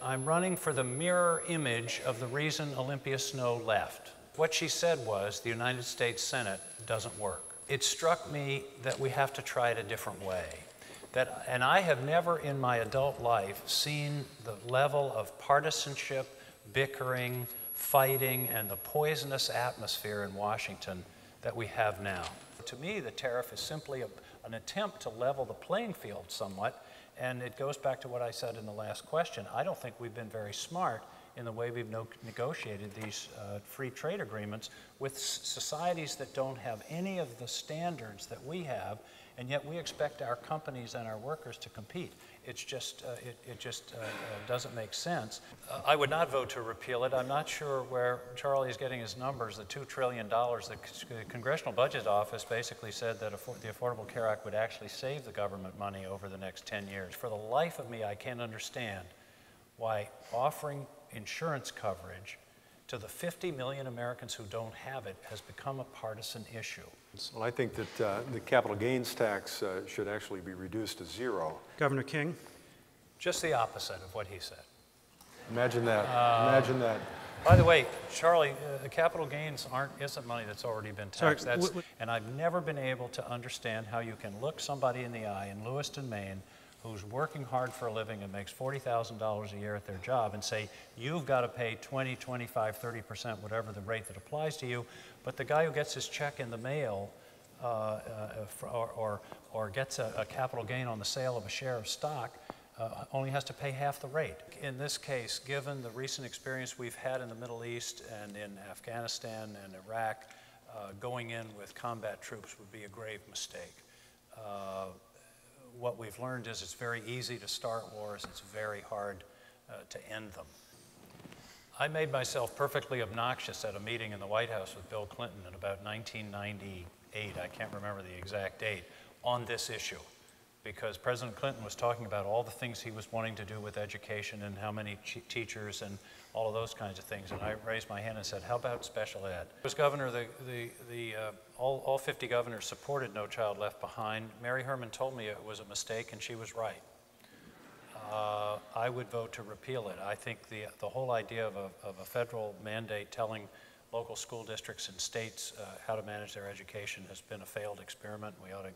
I'm running for the mirror image of the reason Olympia Snowe left. What she said was, the United States Senate doesn't work. It struck me that we have to try it a different way. And I have never in my adult life seen the level of partisanship, bickering, fighting, and the poisonous atmosphere in Washington that we have now. To me, the tariff is simply an attempt to level the playing field somewhat, and it goes back to what I said in the last question. I don't think we've been very smart in the way we've negotiated these free trade agreements with societies that don't have any of the standards that we have, and yet we expect our companies and our workers to compete. It's just, it just doesn't make sense. I would not vote to repeal it. I'm not sure where Charlie is getting his numbers, the $2 trillion. The Congressional Budget Office basically said that the Affordable Care Act would actually save the government money over the next 10 years. For the life of me, I can't understand why offering insurance coverage to the 50 million Americans who don't have it has become a partisan issue. Well, I think that the capital gains tax should actually be reduced to zero. Governor King? Just the opposite of what he said. Imagine that. Imagine that. By the way, Charlie, capital gains isn't money that's already been taxed. And I've never been able to understand how you can look somebody in the eye in Lewiston, Maine, who's working hard for a living and makes $40,000 a year at their job and say, you've got to pay 20, 25, 30%, whatever the rate that applies to you. But the guy who gets his check in the mail or gets a capital gain on the sale of a share of stock only has to pay half the rate. In this case, given the recent experience we've had in the Middle East and in Afghanistan and Iraq, going in with combat troops would be a grave mistake. What we've learned is it's very easy to start wars, it's very hard to end them. I made myself perfectly obnoxious at a meeting in the White House with Bill Clinton in about 1998, I can't remember the exact date, on this issue. Because President Clinton was talking about all the things he was wanting to do with education and how many teachers and all of those kinds of things. And I raised my hand and said, how about special ed? As governor, all 50 governors supported No Child Left Behind. Mary Herman told me it was a mistake, and she was right. I would vote to repeal it. I think the whole idea of a federal mandate telling local school districts and states how to manage their education has been a failed experiment. We ought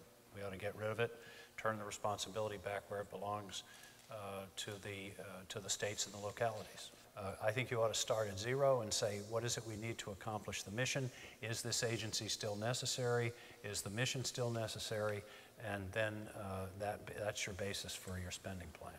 to get rid of it, turn the responsibility back where it belongs to the states and the localities. I think you ought to start at zero and say, what is it we need to accomplish the mission? Is this agency still necessary? Is the mission still necessary? And then that's your basis for your spending plan.